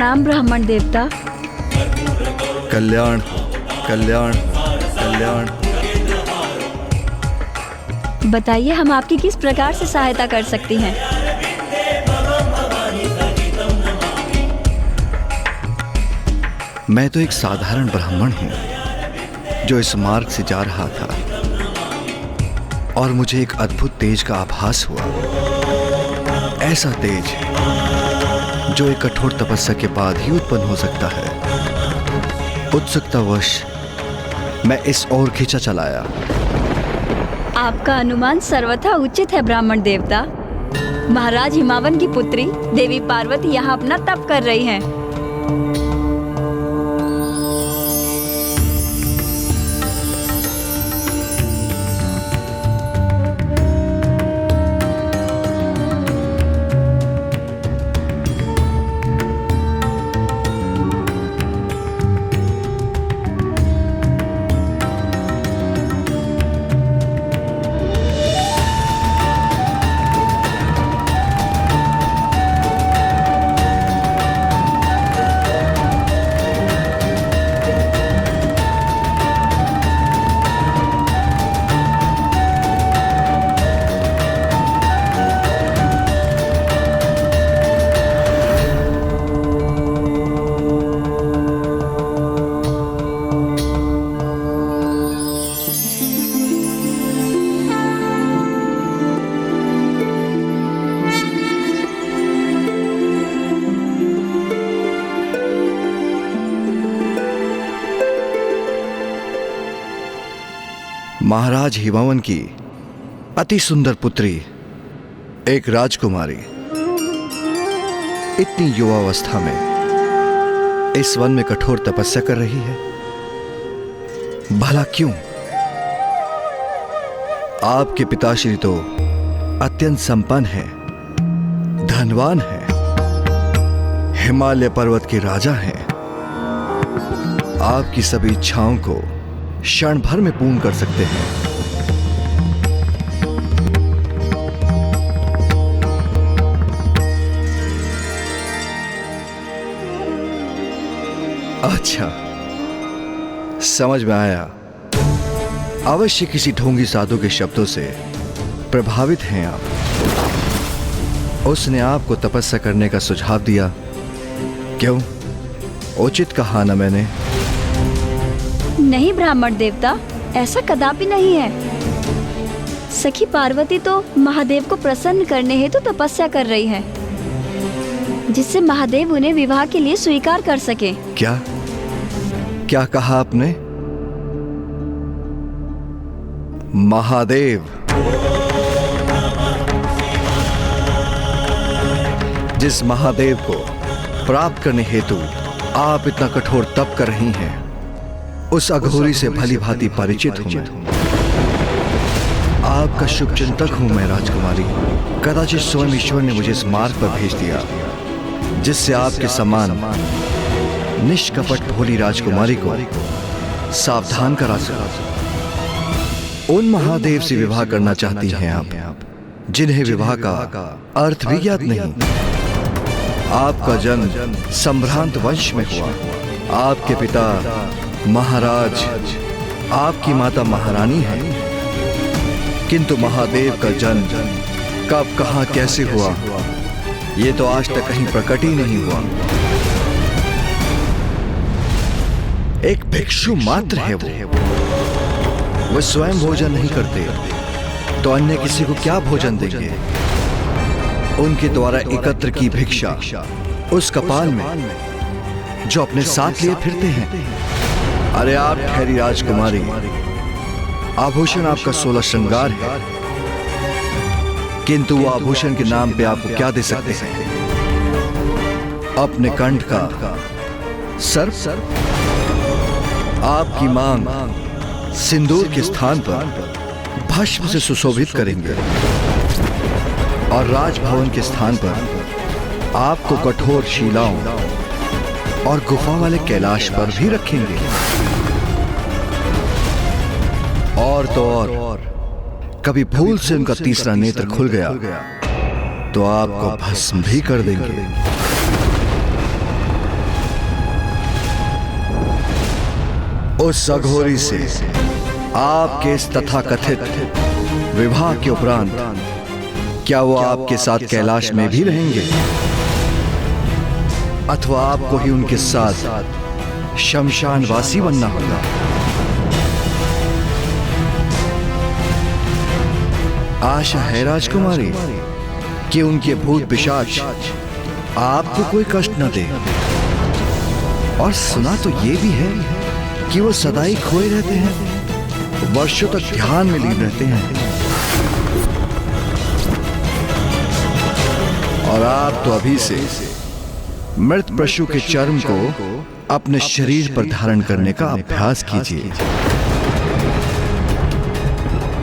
प्रणाम ब्राह्मण देवता। कल्याण कल्याण कल्याण। बताइए हम आपकी किस प्रकार से सहायता कर सकती हैं? मैं तो एक साधारण ब्राह्मण हूँ जो इस मार्ग से जा रहा था और मुझे एक अद्भुत तेज का आभास हुआ। ऐसा तेज जो एक कठोर तपस्या के बाद ही उत्पन्न हो सकता है। उत्सुकतावश मैं इस ओर खींचा चलाया। आपका अनुमान सर्वथा उचित है ब्राह्मण देवता। महाराज हिमावन की पुत्री देवी पार्वती यहाँ अपना तप कर रही हैं। महाराज हिमावन की अति सुंदर पुत्री एक राजकुमारी इतनी युवावस्था में इस वन में कठोर तपस्या कर रही है। भला क्यों? आपके पिताश्री तो अत्यंत संपन्न हैं, धनवान हैं, हिमालय पर्वत के राजा हैं। आपकी सभी इच्छाओं को क्षण भर में पूर्ण कर सकते हैं। अच्छा, समझ में आया। अवश्य किसी ढोंगी साधु के शब्दों से प्रभावित हैं आप। उसने आपको तपस्या करने का सुझाव दिया। क्यों? उचित कहा ना मैंने? नहीं ब्राह्मण देवता, ऐसा कदापि नहीं है। सखी पार्वती तो महादेव को प्रसन्न करने हेतु तो तपस्या कर रही है, जिससे महादेव उन्हें विवाह के लिए स्वीकार कर सके। क्या क्या कहा आपने? महादेव? जिस महादेव को प्राप्त करने हेतु आप इतना कठोर तप कर रही हैं, उस अघोरी से भली भांति परिचित हूं मैं। आपका शुभचिंतक हूं मैं राजकुमारी। कदाचित स्वयं ईश्वर ने मुझे इस मार्ग पर भेज दिया, जिससे आपके समान निष्कपट भोली राजकुमारी को सावधान करा सका। उन महादेव से विवाह करना चाहती हैं आप, जिन्हें विवाह का अर्थ भी ज्ञात नहीं। आपका जन्म संभ्रांत वंश में हुआ। आपके पिता महाराज, आपकी माता महारानी है, किंतु महादेव का जन्म कब, कहां, कैसे हुआ, ये तो आज तक कहीं प्रकट ही नहीं हुआ। एक भिक्षु मात्र है वो स्वयं भोजन नहीं करते तो अन्य किसी को क्या भोजन देंगे? उनके द्वारा एकत्र की भिक्षा उस कपाल में जो अपने साथ लिए फिरते हैं। अरे आप ठहरी राजकुमारी, आभूषण आपका 16 श्रृंगार है, किंतु वो आभूषण के नाम पे आपको क्या दे सकते हैं? अपने कंठ का सर्प? आपकी मांग सिंदूर के स्थान पर भस्म से सुशोभित करेंगे और राजभवन के स्थान पर आपको कठोर शिलाओं और गुफा वाले कैलाश पर भी रखेंगे। और तो और कभी भूल से उनका तीसरा नेत्र खुल गया तो आपको भस्म भी कर देंगे। उस अघोरी से आपके इस तथाकथित विवाह के उपरांत क्या वो आपके साथ कैलाश में भी रहेंगे, अथवा आपको ही उनके साथ शमशानवासी बनना होगा? आशा है राजकुमारी कि उनके भूत पिशाच आपको कोई कष्ट न दे। और सुना तो ये भी है कि वो सदा ही खोए रहते हैं, वर्षों तक ध्यान में लीन रहते हैं। और आप तो अभी से मृत पशु के चर्म को अपने शरीर पर धारण करने का अभ्यास कीजिए।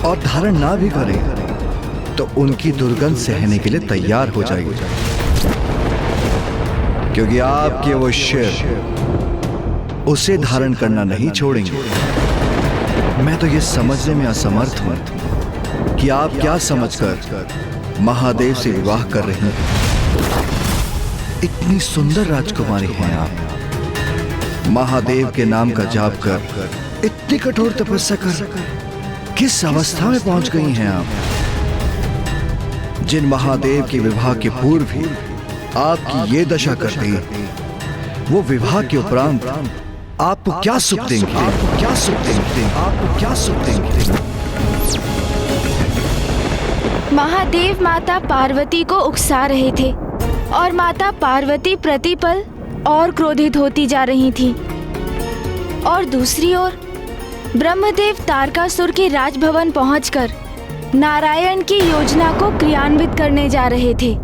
और धारण ना भी करें तो उनकी दुर्गंध सहने के लिए तैयार हो जाइए, क्योंकि आपके वो शिव उसे धारण करना नहीं छोड़ेंगे। मैं तो ये समझने में असमर्थ हूं कि आप क्या समझकर महादेव से विवाह कर रही हैं। इतनी सुंदर राजकुमारी हैं आप, महादेव के नाम का जाप कर इतनी कठोर तपस्या कर किस अवस्था में पहुंच गई हैं आप, जिन महादेव के विवाह के पूर्व ही आपकी ये दशा कर दी, वो विवाह के उपरांत आपको क्या सुख देंगे? आपको क्या सुख देंगे? आपको क्या सुख देंगे? महादेव माता पार्वती को उकसा रहे थे और माता पार्वती प्रतिपल और क्रोधित होती जा रही थी। और दूसरी ओर ब्रह्मदेव तारकासुर के राजभवन पहुंचकर नारायण की योजना को क्रियान्वित करने जा रहे थे।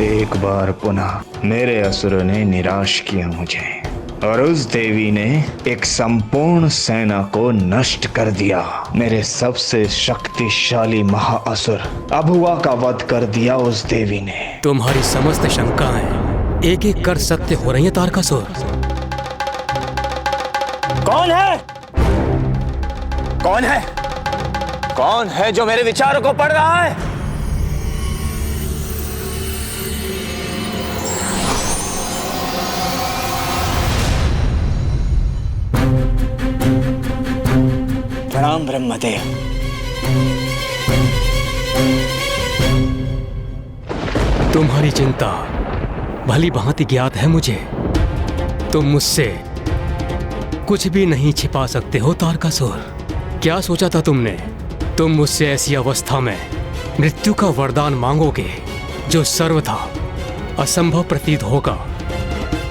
एक बार पुनः मेरे असुरों ने निराश किया मुझे, और उस देवी ने एक संपूर्ण सेना को नष्ट कर दिया। मेरे सबसे शक्तिशाली महाअसुर अभुआ का वध कर दिया उस देवी ने। तुम्हारी समस्त शंकाएं एक एक कर सत्य हो रही हैं तारकासुर। कौन है? कौन है? कौन है जो मेरे विचारों को पढ़ रहा है? प्रणाम ब्रह्मदेव। तुम्हारी चिंता भली भांति ज्ञात है मुझे। तुम मुझसे कुछ भी नहीं छिपा सकते हो तारकासुर। क्या सोचा था तुमने? तुम मुझसे ऐसी अवस्था में मृत्यु का वरदान मांगोगे जो सर्वथा असंभव प्रतीत होगा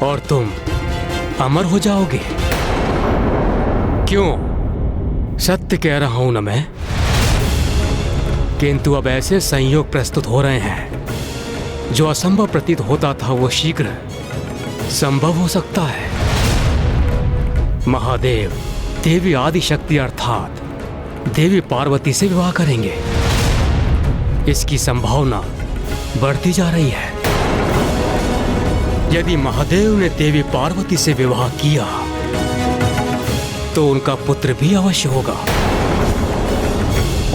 और तुम अमर हो जाओगे। क्यों? सत्य कह रहा हूं ना मैं। किंतु अब ऐसे संयोग प्रस्तुत हो रहे हैं जो असंभव प्रतीत होता था वो शीघ्र संभव हो सकता है। महादेव देवी आदि शक्ति अर्थात देवी पार्वती से विवाह करेंगे। इसकी संभावना बढ़ती जा रही है। यदि महादेव ने देवी पार्वती से विवाह किया तो उनका पुत्र भी अवश्य होगा,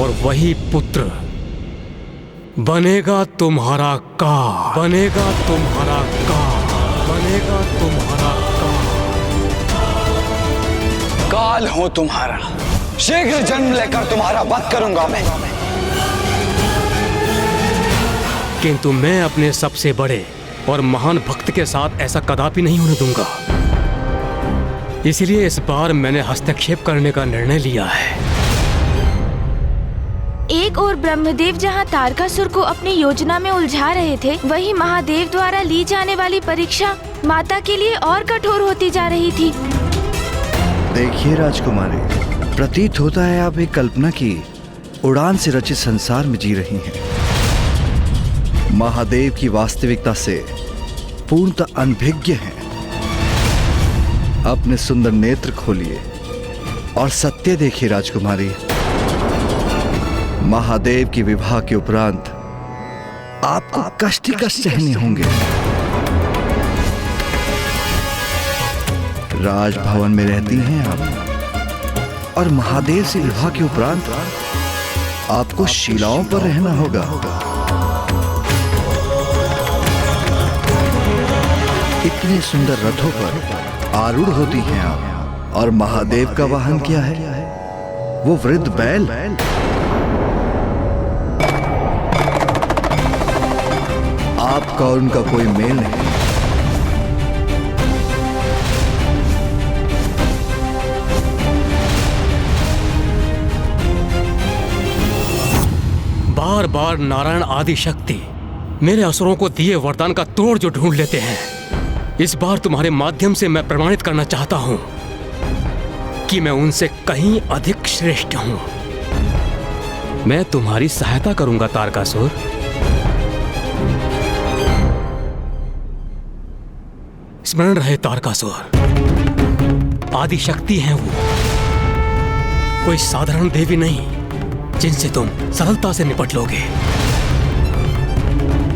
और वही पुत्र बनेगा तुम्हारा काल। बनेगा तुम्हारा काल। बनेगा तुम्हारा काल। काल हूं तुम्हारा, शीघ्र जन्म लेकर तुम्हारा वध करूंगा मैं। किंतु मैं अपने सबसे बड़े और महान भक्त के साथ ऐसा कदापि नहीं होने दूंगा। इसलिए इस बार मैंने हस्तक्षेप करने का निर्णय लिया है। एक और ब्रह्मदेव जहां तारकासुर को अपनी योजना में उलझा रहे थे, वहीं महादेव द्वारा ली जाने वाली परीक्षा माता के लिए और कठोर होती जा रही थी। देखिए राजकुमारी, प्रतीत होता है आप एक कल्पना की उड़ान से रचित संसार में जी रही हैं। महादेव की वास्तविकता से पूर्णतः अनभिज्ञ हैं। अपने सुंदर नेत्र खोलिए और सत्य देखिए राजकुमारी। महादेव की विवाह के उपरांत आपको कष्ट ही कष्ट सहने होंगे। राजभवन में रहती हैं आप, और महादेव से विवाह के उपरांत आपको शिलाओं पर रहना होगा। इतने सुंदर रथों पर आरूढ़ होती हैं आप, और महादेव का वाहन क्या है? वो वृद्ध बैल। आपका और उनका कोई मेल नहीं। बार बार नारायण आदि शक्ति मेरे असुरों को दिए वरदान का तोड़ जो ढूंढ लेते हैं। इस बार तुम्हारे माध्यम से मैं प्रमाणित करना चाहता हूं कि मैं उनसे कहीं अधिक श्रेष्ठ हूं। मैं तुम्हारी सहायता करूंगा तारकासुर। स्मरण रहे तारकासुर, आदि शक्ति हैं वो, कोई साधारण देवी नहीं जिनसे तुम सरलता से निपट लोगे।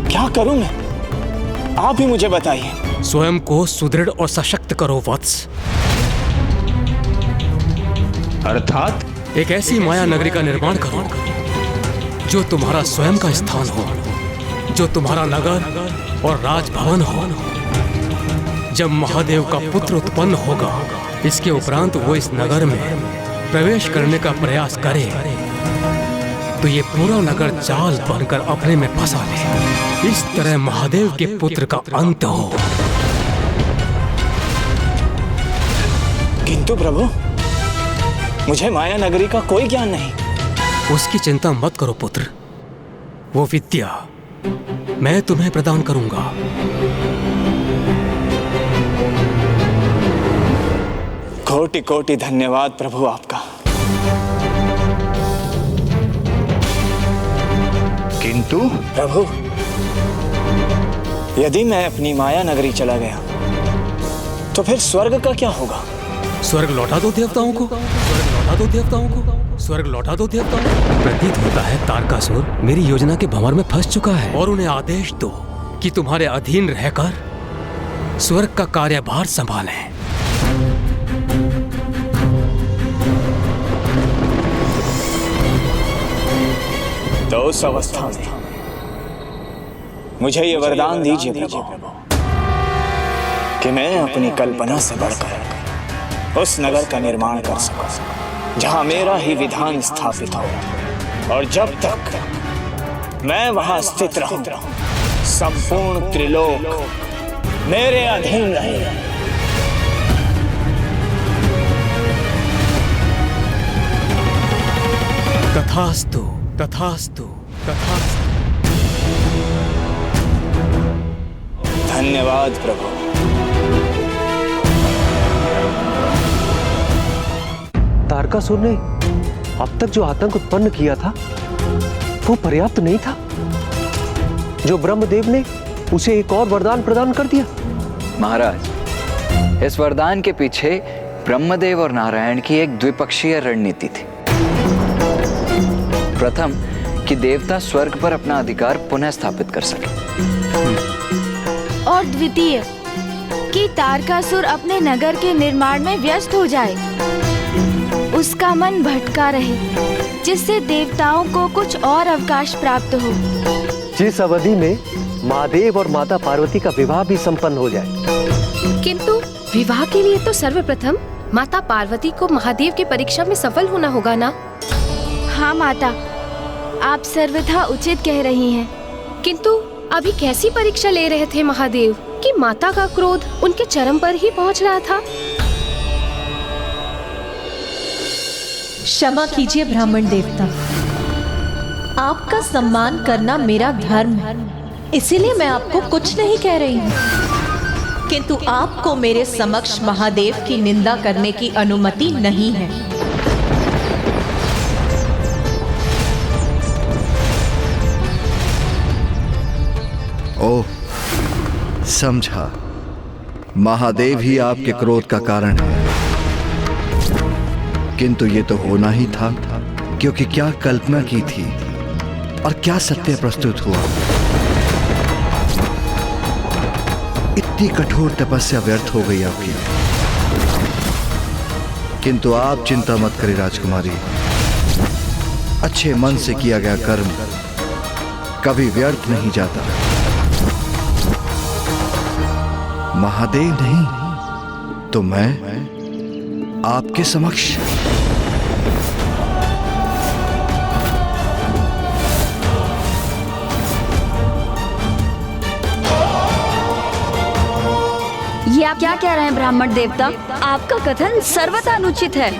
क्या करूं मैं? आप ही मुझे बताइए। स्वयं को सुदृढ़ और सशक्त करो वत्स। अर्थात एक ऐसी माया नगरी का निर्माण करो जो तुम्हारा स्वयं का स्थान हो, जो तुम्हारा नगर और राजभवन हो। जब महादेव का पुत्र उत्पन्न होगा, इसके उपरांत वो इस नगर में प्रवेश करने का प्रयास करे तो ये पूरा नगर जाल बनकर अपने में फंसा ले। इस तरह महादेव के पुत्र का अंत हो। किंतु प्रभु, मुझे माया नगरी का कोई ज्ञान नहीं। उसकी चिंता मत करो पुत्र, वो विद्या मैं तुम्हें प्रदान करूंगा। कोटि कोटि धन्यवाद प्रभु आपका। किंतु प्रभु, यदि मैं अपनी माया नगरी चला गया तो फिर स्वर्ग का क्या होगा? स्वर्ग लौटा दो देवताओं को, स्वर्ग लौटा दो देवताओं को, स्वर्ग लौटा दो देवताओं को। प्रतीत होता है तारकासुर मेरी योजना के भंवर में फंस चुका है, और उन्हें आदेश दो कि तुम्हारे अधीन रहकर स्वर्ग का कार्यभार संभालें। तो उस अवस्था में मुझे ये वरदान दीजिए प्रभु कि मैं अपनी कल्पना से बढ़कर उस नगर का निर्माण कर सकूं जहां मेरा ही विधान स्थापित हो, और जब तक मैं वहां स्थित रहूं संपूर्ण त्रिलोक मेरे अधीन रहे। तथास्तु, तथास्तु, तथास्तु। धन्यवाद प्रभु। तारकासुर ने अब तक जो आतंक उत्पन्न किया था वो पर्याप्त नहीं था, जो ब्रह्मदेव ने उसे एक और वरदान प्रदान कर दिया। महाराज, इस वरदान के पीछे ब्रह्मदेव और नारायण की एक द्विपक्षीय रणनीति थी। प्रथम कि देवता स्वर्ग पर अपना अधिकार पुनः स्थापित कर सके, और द्वितीय कि तारकासुर अपने नगर के निर्माण में व्यस्त हो जाए, उसका मन भटका रहे, जिससे देवताओं को कुछ और अवकाश प्राप्त हो, जिस अवधि में महादेव और माता पार्वती का विवाह भी संपन्न हो जाए। किंतु विवाह के लिए तो सर्वप्रथम माता पार्वती को महादेव की परीक्षा में सफल होना होगा ना? हाँ माता, आप सर्वथा उचित कह रही हैं। किंतु अभी कैसी परीक्षा ले रहे थे महादेव कि माता का क्रोध उनके चरम पर ही पहुंच रहा था? क्षमा कीजिए ब्राह्मण देवता, आपका सम्मान करना मेरा धर्म है, इसीलिए मैं आपको कुछ नहीं कह रही हूँ। किंतु आपको मेरे समक्ष महादेव की निंदा करने की अनुमति नहीं है। ओह, समझा, महादेव ही आपके क्रोध का कारण है। किंतु ये तो होना ही था, क्योंकि क्या कल्पना की थी और क्या सत्य प्रस्तुत हुआ। इतनी कठोर तपस्या व्यर्थ हो गई आपकी। किंतु आप चिंता मत करें राजकुमारी, अच्छे मन से किया गया कर्म कभी व्यर्थ नहीं जाता। महादेव नहीं तो मैं आपके समक्ष ये आप क्या कह रहे हैं ब्राह्मण देवता? आपका कथन सर्वथा अनुचित है।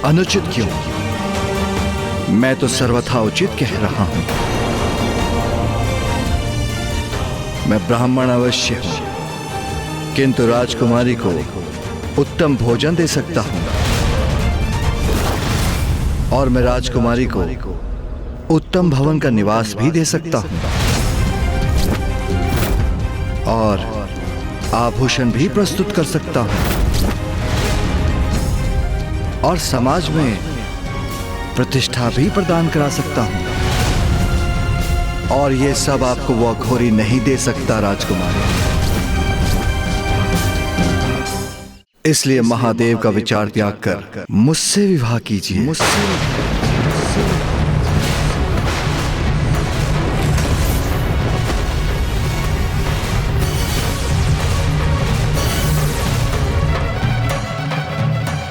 अनुचित क्यों? मैं तो सर्वथा उचित कह रहा हूं। मैं ब्राह्मण अवश्य हूं, किंतु राजकुमारी को उत्तम भोजन दे सकता हूं और मैं राजकुमारी को उत्तम भवन का निवास भी दे सकता हूं और आभूषण भी प्रस्तुत कर सकता हूं और समाज में प्रतिष्ठा भी प्रदान करा सकता हूं और ये सब आपको वो अघोरी नहीं दे सकता राजकुमारी। इसलिए महादेव का विचार त्याग कर मुझसे विवाह कीजिए।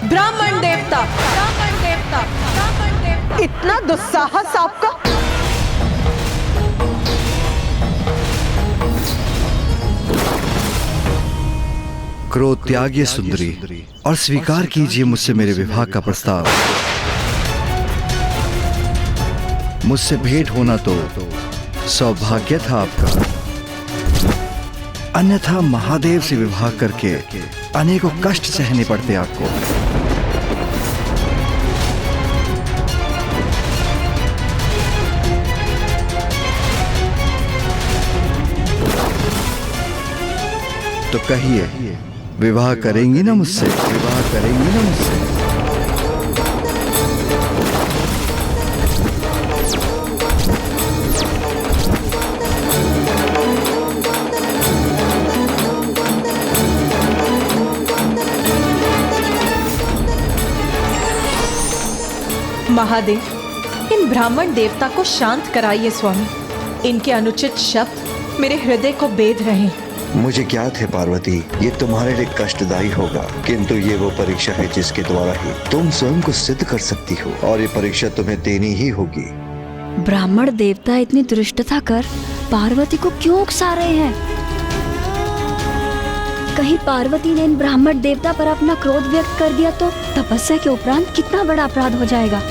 ब्राह्मण देवता, ब्राह्मण देवता, ब्राह्मण देवता, इतना दुस्साहस आपका! क्रोध त्यागिए सुंदरी और स्वीकार कीजिए मुझसे मेरे विवाह का प्रस्ताव। मुझसे भेंट होना तो सौभाग्य था आपका, अन्यथा महादेव से विवाह करके अनेकों कष्ट सहने पड़ते आपको। तो कहिए, विवाह करेंगी ना मुझसे? विवाह करेंगी ना मुझसे? महादेव, इन ब्राह्मण देवता को शांत कराइए स्वामी। इनके अनुचित शब्द मेरे हृदय को बेध रहे हैं। मुझे ज्ञात है पार्वती, ये तुम्हारे लिए कष्टदायी होगा, किंतु ये वो परीक्षा है जिसके द्वारा ही तुम स्वयं को सिद्ध कर सकती हो और ये परीक्षा तुम्हें देनी ही होगी। ब्राह्मण देवता इतनी दुष्टता कर पार्वती को क्यों उकसा रहे हैं? कहीं पार्वती ने इन ब्राह्मण देवता पर अपना क्रोध व्यक्त कर दिया तो तपस्या के उपरांत कितना बड़ा अपराध हो जाएगा।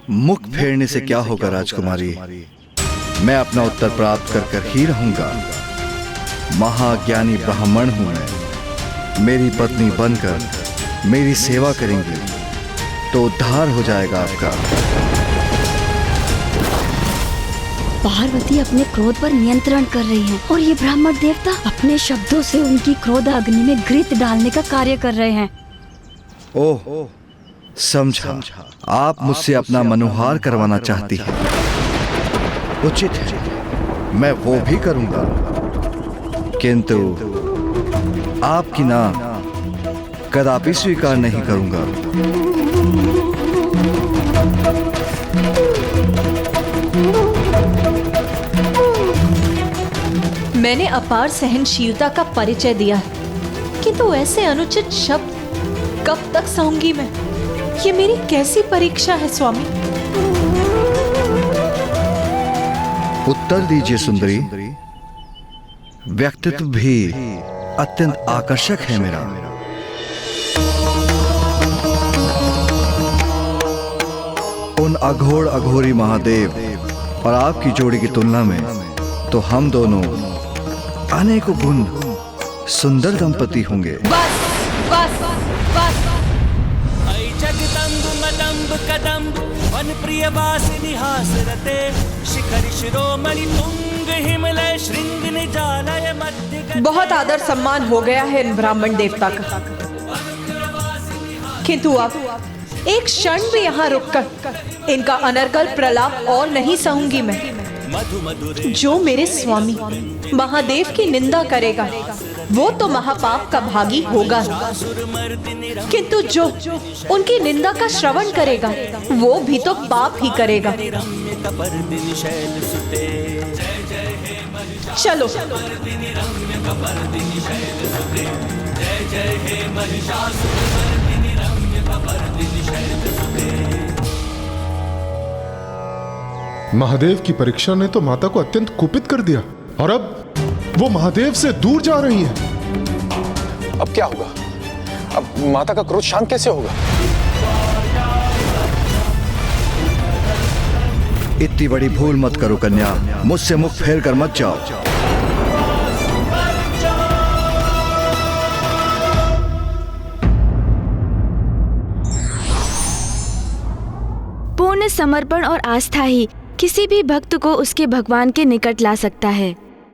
मुख फेरने से क्या होगा राजकुमारी, मैं अपना उत्तर प्राप्त कर कर ही रहूंगा। महाज्ञानी ब्राह्मण हूं मैं, मेरी पत्नी बनकर मेरी सेवा करेंगी तो उद्धार हो जाएगा आपका। पार्वती अपने क्रोध पर नियंत्रण कर रही हैं और ये ब्राह्मण देवता अपने शब्दों से उनकी क्रोध अग्नि में घृत डालने का कार्य कर रहे हैं। ओह, समझा, आप मुझसे अपना मनोहार करवाना चाहती हैं। उचित है, मैं वो भी करूंगा, किंतु आपकी ना कदापि स्वीकार नहीं करूंगा। मैंने अपार सहनशीलता का परिचय दिया है, किंतु ऐसे अनुचित शब्द कब तक सहूंगी मैं? ये मेरी कैसी परीक्षा है स्वामी? उत्तर दीजिए सुंदरी। व्यक्तित्व भी अत्यंत आकर्षक है मेरा। उन अघोर अघोरी महादेव और आपकी जोड़ी की तुलना में तो हम दोनों अनेकों गुण सुंदर दंपति होंगे। बस बस बस। जगदम्ब मदम्ब कदम्ब वन प्रिय वासिनी हासरते शिखर शिरोमणि तुंग हिमलय श्रृंग निजालय मध्य। बहुत आदर सम्मान हो गया है इन ब्राह्मण देवता का, किंतु अब एक क्षण भी यहाँ रुककर इनका अनर्गल प्रलाप और नहीं सहूंगी मैं। जो मेरे स्वामी महादेव की निंदा करेगा वो तो महापाप का भागी होगा, किंतु जो उनकी निंदा का श्रवण करेगा वो भी तो पाप ही करेगा। चलो महादेव की परीक्षा ने तो माता को अत्यंत कुपित कर दिया और अब वो महादेव से दूर जा रही है। अब क्या होगा? अब माता का क्रोध शांत कैसे होगा? इतनी बड़ी भूल मत करो कन्या, मुझसे मुख फेर कर मत जाओ। पूर्ण समर्पण और आस्था ही किसी भी भक्त को उसके भगवान के निकट ला सकता है।